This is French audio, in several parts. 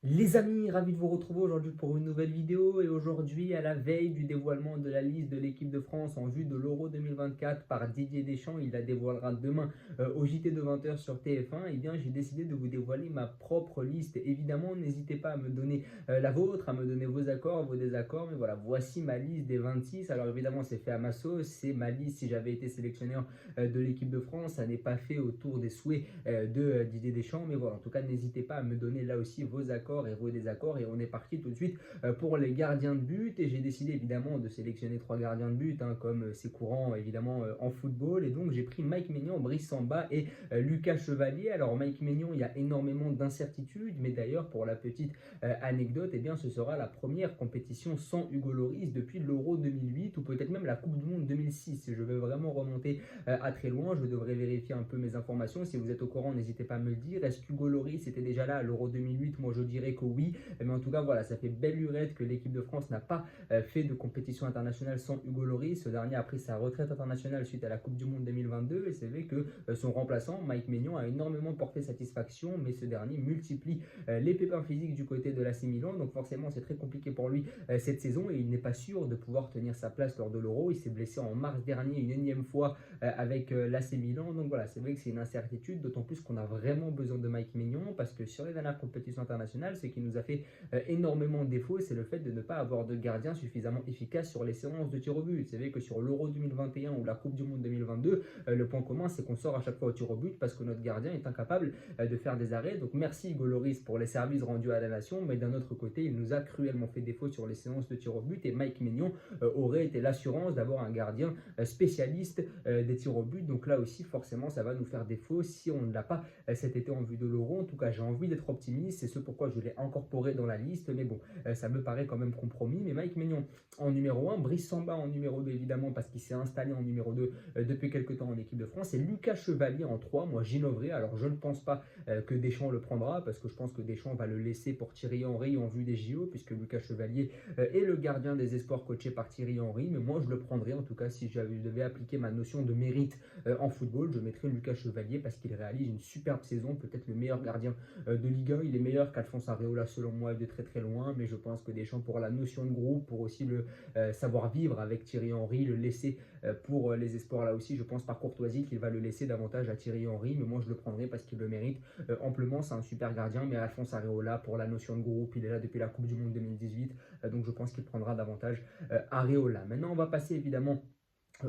Les amis, ravi de vous retrouver aujourd'hui pour une nouvelle vidéo et aujourd'hui à la veille du dévoilement de la liste de l'équipe de France en vue de l'Euro 2024 par Didier Deschamps, il la dévoilera demain au JT de 20h sur TF1, et bien j'ai décidé de vous dévoiler ma propre liste. Évidemment, n'hésitez pas à me donner la vôtre, à me donner vos accords, vos désaccords, mais voilà, voici ma liste des 26. Alors évidemment, c'est fait à ma sauce, c'est ma liste si j'avais été sélectionneur de l'équipe de France, ça n'est pas fait autour des souhaits de Didier Deschamps, mais voilà, en tout cas, n'hésitez pas à me donner là aussi vos accords et vos désaccords. Et on est parti tout de suite pour les gardiens de but. Et j'ai décidé évidemment de sélectionner trois gardiens de but, hein, comme c'est courant évidemment en football. Et donc j'ai pris Mike Maignan, Brice Samba et Lucas Chevalier. Alors Mike Maignan, il y a énormément d'incertitudes, mais d'ailleurs pour la petite anecdote, eh bien, ce sera la première compétition sans Hugo Lloris depuis l'Euro 2008 ou peut-être même la Coupe du Monde 2006. Je veux vraiment remonter à très loin. Je devrais vérifier un peu mes informations. Si vous êtes au courant, n'hésitez pas à me le dire. Est-ce qu'Hugo Lloris était déjà là à l'Euro 2008? Moi, je dirais que oui. Mais en tout cas, voilà, ça fait belle lurette que l'équipe de France n'a pas fait de compétition internationale sans Hugo Lloris. Ce dernier a pris sa retraite internationale suite à la Coupe du Monde 2022. Et c'est vrai que son remplaçant, Mike Maignan, a énormément porté satisfaction. Mais ce dernier multiplie les pépins physiques du côté de l'AC Milan. Donc forcément, c'est très compliqué pour lui cette saison. Et il n'est pas sûr de pouvoir tenir sa place lors de l'Euro. Il s'est blessé en mars dernier une énième fois avec l'AC Milan. Donc voilà, c'est vrai que c'est une incertitude, d'autant plus qu'on a vraiment besoin de Mike Maignan parce que sur les dernières compétitions internationales, ce qui nous a fait énormément défaut, c'est le fait de ne pas avoir de gardien suffisamment efficace sur les séances de tir au but. C'est vrai que sur l'Euro 2021 ou la Coupe du Monde 2022, le point commun, c'est qu'on sort à chaque fois au tir au but parce que notre gardien est incapable de faire des arrêts. Donc merci Hugo Lloris pour les services rendus à la nation, mais d'un autre côté, il nous a cruellement fait défaut sur les séances de tir au but et Mike Maignan aurait été l'assurance d'avoir un gardien spécialiste des tirs au but. Donc là aussi, forcément, ça va nous faire défaut si on ne l'a pas cet été en vue de l'Euro. En tout cas, j'ai envie d'être optimiste. C'est ce pourquoi je l'ai incorporé dans la liste. Mais bon, ça me paraît quand même compromis. Mais Mike Maignan en numéro 1, Brice Samba en numéro 2, évidemment, parce qu'il s'est installé en numéro 2 depuis quelques temps en équipe de France. Et Lucas Chevalier en 3. Moi, j'innoverai. Alors, je ne pense pas que Deschamps le prendra, parce que je pense que Deschamps va le laisser pour Thierry Henry en vue des JO, puisque Lucas Chevalier est le gardien des espoirs coaché par Thierry Henry. Mais moi, je le prendrai. En tout cas, si je devais appliquer ma notion de mérite en football, je mettrais Lucas Chevalier parce qu'il réalise une superbe saison, peut-être le meilleur gardien de Ligue 1. Il est meilleur qu'Alphonse Areola selon moi de très très loin, mais je pense que Deschamps, pour la notion de groupe, pour aussi le savoir-vivre avec Thierry Henry, le laisser pour les espoirs là aussi, je pense par courtoisie qu'il va le laisser davantage à Thierry Henry, mais moi je le prendrai parce qu'il le mérite amplement. C'est un super gardien, mais Alphonse Areola, pour la notion de groupe, il est là depuis la Coupe du Monde 2018, donc je pense qu'il prendra davantage Areola. Maintenant, on va passer évidemment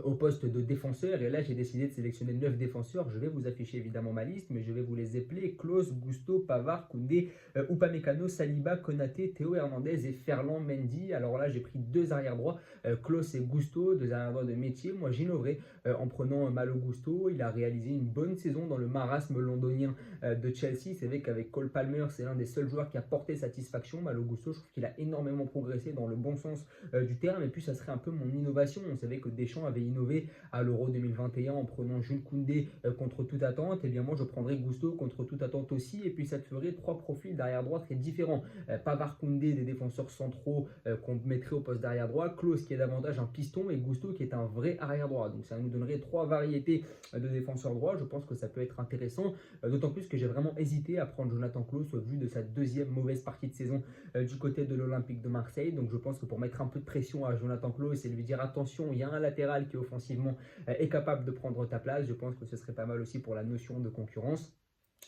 au poste de défenseur. Et là, j'ai décidé de sélectionner 9 défenseurs. Je vais vous afficher évidemment ma liste, mais je vais vous les épeler: Klose, Gusto, Pavard, Koundé, Upamecano, Saliba, Konaté, Théo Hernandez et Ferland Mendy. Alors là, j'ai pris deux arrière droits, Klose et Gusto, deux arrière droits de métier. Moi, j'innoverai en prenant Malo Gusto. Il a réalisé une bonne saison dans le marasme londonien de Chelsea. C'est vrai qu'avec Cole Palmer, c'est l'un des seuls joueurs qui a porté satisfaction. Malo Gusto, je trouve qu'il a énormément progressé dans le bon sens du terme. Et puis, ça serait un peu mon innovation. On savait que Deschamps avait innové à l'Euro 2021 en prenant Jules Koundé contre toute attente. Et bien moi, je prendrais Gusto contre toute attente aussi. Et puis, ça te ferait trois profils d'arrière droit très différents. Pavard, Koundé, des défenseurs centraux qu'on mettrait au poste d'arrière droit. Klose qui est davantage un piston et Gusto qui est un vrai arrière droit. Donc, ça nous donnerait trois variétés de défenseurs droits. Je pense que ça peut être intéressant. D'autant plus que j'ai vraiment hésité à prendre Jonathan Klose au vu de sa deuxième mauvaise partie de saison du côté de l'Olympique de Marseille. Donc je pense que pour mettre un peu de pression à Jonathan Klaus et lui dire attention, il y a un latéral qui offensivement est capable de prendre ta place, je pense que ce serait pas mal aussi pour la notion de concurrence.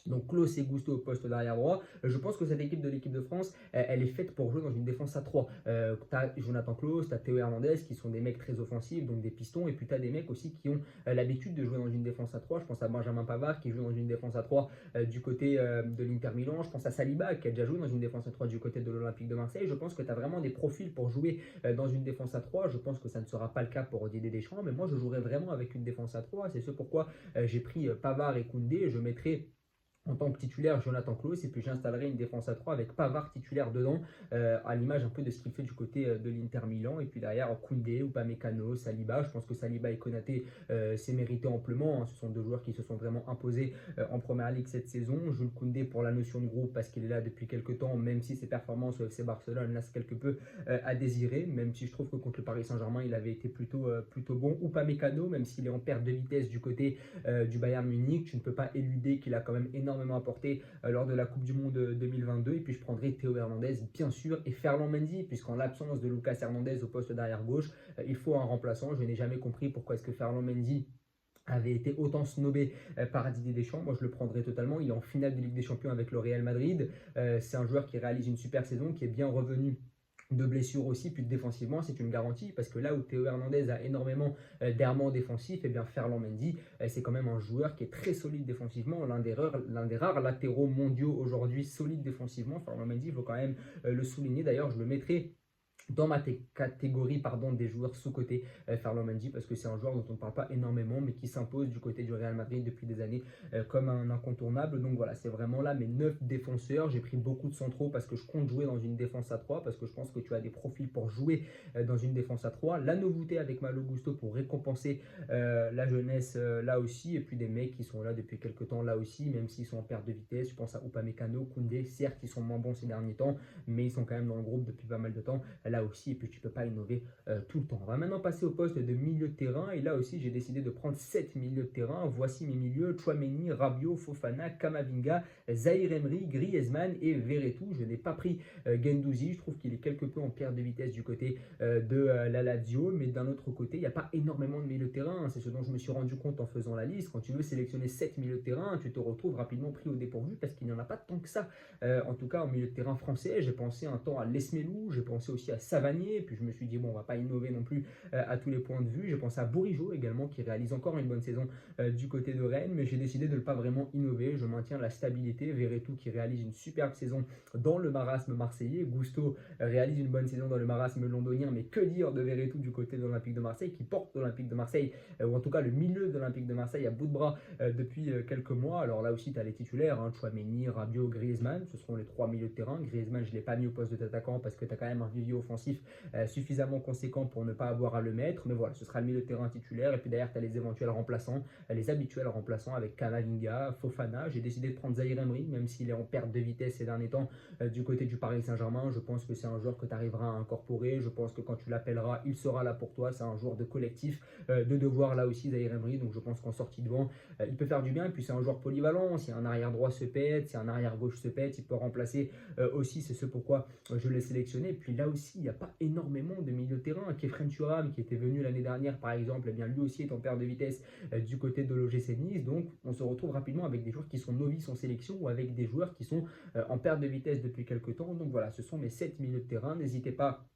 Donc Klose et Gusto au poste d'arrière droit. Je pense que cette équipe de l'équipe de France, elle est faite pour jouer dans une défense à 3. Tu as Jonathan Klose, tu as Théo Hernandez qui sont des mecs très offensifs, donc des pistons. Et puis tu as des mecs aussi qui ont l'habitude de jouer dans une défense à 3. Je pense à Benjamin Pavard qui joue dans une défense à 3 du côté de l'Inter Milan. Je pense à Saliba qui a déjà joué dans une défense à 3 du côté de l'Olympique de Marseille. Je pense que tu as vraiment des profils pour jouer dans une défense à 3. Je pense que ça ne sera pas le cas pour Didier Deschamps, mais moi je jouerai vraiment avec une défense à 3. C'est ce pourquoi j'ai pris Pavard et Koundé. Je mettrai en tant que titulaire Jonathan Klaus et puis j'installerai une défense à 3 avec Pavard titulaire dedans à l'image un peu de ce qu'il fait du côté de l'Inter Milan et puis derrière Koundé, Upamecano, Saliba. Je pense que Saliba et Konaté c'est mérité amplement, hein. Ce sont deux joueurs qui se sont vraiment imposés en Première Ligue cette saison. Jules Koundé pour la notion de groupe parce qu'il est là depuis quelques temps, même si ses performances au FC Barcelone laissent quelque peu à désirer, même si je trouve que contre le Paris Saint-Germain il avait été plutôt bon. Upamecano, même s'il est en perte de vitesse du côté du Bayern Munich, tu ne peux pas éluder qu'il a quand même énormément énormément apporté lors de la Coupe du Monde 2022. Et puis je prendrai Théo Hernandez, bien sûr, et Ferland Mendy, puisqu'en l'absence de Lucas Hernandez au poste d'arrière gauche, il faut un remplaçant. Je n'ai jamais compris pourquoi est-ce que Ferland Mendy avait été autant snobé par Didier Deschamps. Moi je le prendrais totalement, il est en finale de Ligue des Champions avec le Real Madrid. C'est un joueur qui réalise une super saison, qui est bien revenu de blessures aussi, puis défensivement c'est une garantie, parce que là où Théo Hernandez a énormément d'errements défensifs, et bien Ferland Mendy c'est quand même un joueur qui est très solide défensivement, l'un des rares latéraux mondiaux aujourd'hui solides défensivement. Ferland Mendy, il faut quand même le souligner. D'ailleurs je le mettrai dans ma catégorie des joueurs sous-cotés, Ferland Mendy, parce que c'est un joueur dont on ne parle pas énormément, mais qui s'impose du côté du Real Madrid depuis des années comme un incontournable. Donc voilà, c'est vraiment là mes 9 défenseurs. J'ai pris beaucoup de centraux parce que je compte jouer dans une défense à 3, parce que je pense que tu as des profils pour jouer dans une défense à 3. La nouveauté avec Malo Gusto pour récompenser la jeunesse là aussi, et puis des mecs qui sont là depuis quelques temps là aussi, même s'ils sont en perte de vitesse. Je pense à Upamecano, Koundé, certes ils sont moins bons ces derniers temps, mais ils sont quand même dans le groupe depuis pas mal de temps là aussi, et puis tu peux pas innover tout le temps. On va maintenant passer au poste de milieu de terrain, et là aussi j'ai décidé de prendre 7 milieux de terrain. Voici mes milieux: Tchouaméni, Rabiot, Fofana, Kamavinga, Zahir Emery, Griezmann et Verretou. Je n'ai pas pris Guendouzi, je trouve qu'il est quelque peu en perte de vitesse du côté de la Lazio, mais d'un autre côté il n'y a pas énormément de milieux de terrain. C'est ce dont je me suis rendu compte en faisant la liste. Quand tu veux sélectionner 7 milieux de terrain, tu te retrouves rapidement pris au dépourvu, parce qu'il n'y en a pas tant que ça. En tout cas en milieu de terrain français, j'ai pensé un temps à Lesmelou, j'ai pensé aussi à Savanier, et puis je me suis dit bon, on va pas innover non plus à tous les points de vue. J'ai pensé à Bourigeaud également, qui réalise encore une bonne saison du côté de Rennes, mais j'ai décidé de ne pas vraiment innover. Je maintiens la stabilité. Verretou qui réalise une superbe saison dans le marasme marseillais, Gusto réalise une bonne saison dans le marasme londonien, mais que dire de Verretou du côté de l'Olympique de Marseille, qui porte l'Olympique de Marseille, ou en tout cas le milieu de l'Olympique de Marseille, à bout de bras depuis quelques mois. Alors là aussi tu as les titulaires, Tchouaméni, Rabiot, Griezmann, ce seront les 3 milieux de terrain. Griezmann je ne l'ai pas mis au poste d'attaquant parce que tu as quand même un vivier offensif suffisamment conséquent pour ne pas avoir à le mettre, mais voilà, ce sera le milieu de terrain titulaire. Et puis derrière tu as les éventuels remplaçants, les habituels remplaçants avec Kamavinga, Fofana. J'ai décidé de prendre Zahir Emery, même s'il est en perte de vitesse ces derniers temps du côté du Paris Saint-Germain. Je pense que c'est un joueur que tu arriveras à incorporer, je pense que quand tu l'appelleras il sera là pour toi. C'est un joueur de collectif, de devoir là aussi, Zahir Emery, donc je pense qu'en sortie de banc il peut faire du bien. Et puis c'est un joueur polyvalent, si un arrière droit se pète, si un arrière gauche se pète, il peut remplacer aussi. C'est ce pourquoi je l'ai sélectionné. Et puis là aussi il n'y a pas énormément de milieu de terrain. Kefren Thuram qui était venu l'année dernière par exemple, eh bien lui aussi est en perte de vitesse du côté de l'OGC Nice. Donc on se retrouve rapidement avec des joueurs qui sont novices en sélection, ou avec des joueurs qui sont en perte de vitesse depuis quelques temps. Donc voilà, ce sont mes 7 milieux de terrain. N'hésitez pas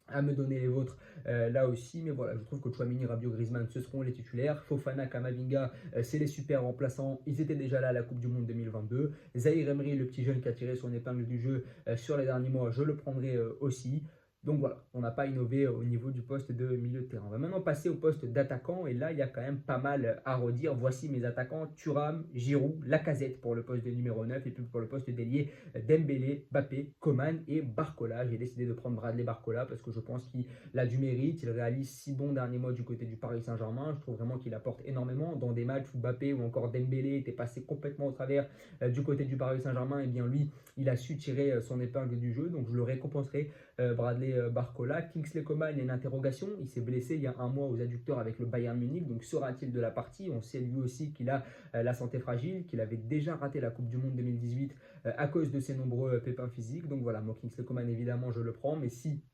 à me donner les vôtres là aussi, mais voilà, je trouve que Tchouaméni, Rabiot, Griezmann, ce seront les titulaires. Fofana, Kamavinga, c'est les super remplaçants, ils étaient déjà là à la Coupe du Monde 2022. Zahir Emery, le petit jeune qui a tiré son épingle du jeu sur les derniers mois, je le prendrai aussi. Donc voilà, on n'a pas innové au niveau du poste de milieu de terrain. On va maintenant passer au poste d'attaquant, et là il y a quand même pas mal à redire. Voici mes attaquants: Thuram, Giroud, Lacazette pour le poste de numéro 9, et puis pour le poste d'ailier, Dembélé, Mbappé, Coman et Barcola. J'ai décidé de prendre Bradley Barcola parce que je pense qu'il a du mérite. Il réalise 6 bons derniers mois du côté du Paris Saint-Germain. Je trouve vraiment qu'il apporte énormément dans des matchs où Mbappé ou encore Dembélé était passé complètement au travers du côté du Paris Saint-Germain. Et bien lui, il a su tirer son épingle du jeu, donc je le récompenserai. Bradley Barcola. Kingsley Coman, il y a une interrogation, il s'est blessé il y a un mois aux adducteurs avec le Bayern Munich, donc sera-t-il de la partie? On sait lui aussi qu'il a la santé fragile, qu'il avait déjà raté la Coupe du Monde 2018 à cause de ses nombreux pépins physiques. Donc voilà, moi Kingsley Coman évidemment je le prends, mais si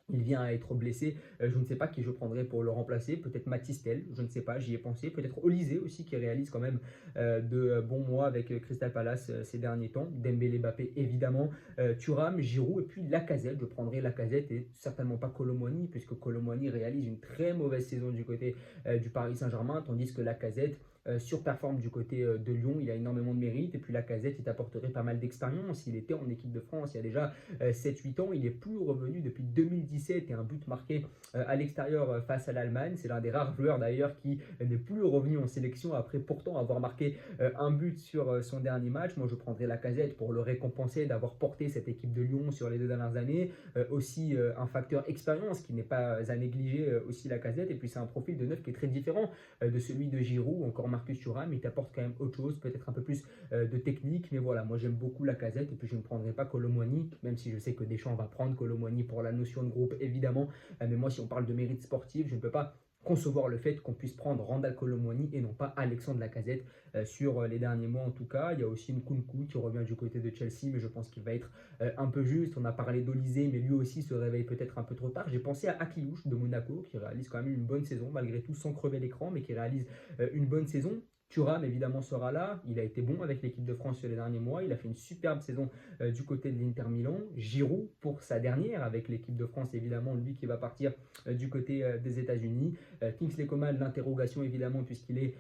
il vient à être blessé, je ne sais pas qui je prendrai pour le remplacer. Peut-être Mathys Tel, je ne sais pas, j'y ai pensé. Peut-être Olysée aussi, qui réalise quand même de bons mois avec Crystal Palace ces derniers temps. Dembélé, Mbappé évidemment, Thuram, Giroud, et puis Lacazette. Je prendrai Lacazette et certainement pas Kolo Muani, puisque Kolo Muani réalise une très mauvaise saison du côté du Paris Saint-Germain, tandis que Lacazette surperforme du côté de Lyon. Il a énormément de mérite, et puis Lacazette il t'apporterait pas mal d'expérience. Il était en équipe de France il y a déjà 7-8 ans, il est plus revenu depuis 2017 et un but marqué à l'extérieur face à l'Allemagne. C'est l'un des rares joueurs d'ailleurs qui n'est plus revenu en sélection après pourtant avoir marqué un but sur son dernier match. Moi je prendrais Lacazette pour le récompenser d'avoir porté cette équipe de Lyon sur les 2 dernières années. Aussi un facteur expérience qui n'est pas à négliger aussi Lacazette, et puis c'est un profil de neuf qui est très différent de celui de Giroud ou encore Marcus Thuram, mais il t'apporte quand même autre chose, peut-être un peu plus de technique. Mais voilà, moi j'aime beaucoup Lacazette, et puis je ne prendrai pas Kolo Muani, même si je sais que Deschamps va prendre Kolo Muani pour la notion de groupe évidemment. Mais moi si on parle de mérite sportif, je ne peux pas concevoir le fait qu'on puisse prendre Randal Kolo Muani et non pas Alexandre Lacazette sur les derniers mois en tout cas. Il y a aussi Nkunku qui revient du côté de Chelsea, mais je pense qu'il va être un peu juste. On a parlé d'Olysée, mais lui aussi se réveille peut-être un peu trop tard. J'ai pensé à Akliouche de Monaco qui réalise quand même une bonne saison malgré tout sans crever l'écran, mais qui réalise une bonne saison. Thuram évidemment sera là, il a été bon avec l'équipe de France sur les derniers mois, il a fait une superbe saison du côté de l'Inter Milan. Giroud pour sa dernière avec l'équipe de France évidemment, lui qui va partir du côté des États-Unis. Kingsley Coman, l'interrogation évidemment puisqu'il est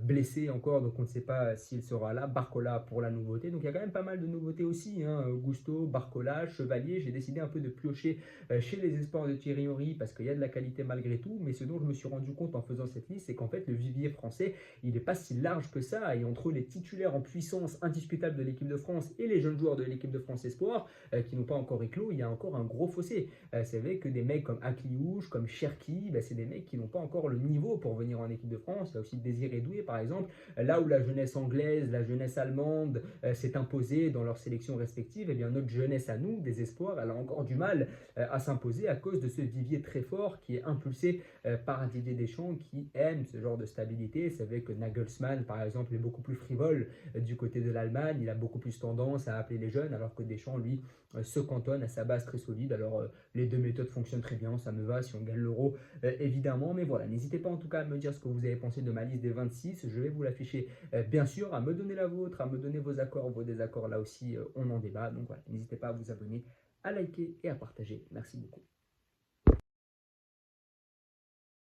blessé encore, donc on ne sait pas s'il sera là. Barcola pour la nouveauté, donc il y a quand même pas mal de nouveautés aussi, hein. Gusto, Barcola, Chevalier. J'ai décidé un peu de piocher chez les espoirs de Thierry Henry parce qu'il y a de la qualité malgré tout, mais ce dont je me suis rendu compte en faisant cette liste, c'est qu'en fait le vivier français il n'est pas si large que ça, et entre les titulaires en puissance indiscutable de l'équipe de France et les jeunes joueurs de l'équipe de France Espoir qui n'ont pas encore éclos, il y a encore un gros fossé. C'est vrai que des mecs comme Akliouche, comme Cherki, c'est des mecs qui n'ont pas encore le niveau pour venir en équipe de France. Il y a aussi Désiré Doué par exemple, là où la jeunesse anglaise, la jeunesse allemande s'est imposée dans leurs sélections respectives, et bien notre jeunesse à nous, des espoirs, elle a encore du mal à s'imposer à cause de ce vivier très fort qui est impulsé par Didier Deschamps qui aime ce genre de stabilité. C'est vrai que Nagelsmann, par exemple, est beaucoup plus frivole du côté de l'Allemagne. Il a beaucoup plus tendance à appeler les jeunes, alors que Deschamps, lui, se cantonne à sa base très solide. Alors, les deux méthodes fonctionnent très bien, ça me va si on gagne l'Euro, évidemment. Mais voilà, n'hésitez pas en tout cas à me dire ce que vous avez pensé de ma liste des 26. Je vais vous l'afficher, bien sûr, à me donner la vôtre, à me donner vos accords, vos désaccords. Là aussi, on en débat. Donc voilà, n'hésitez pas à vous abonner, à liker et à partager. Merci beaucoup.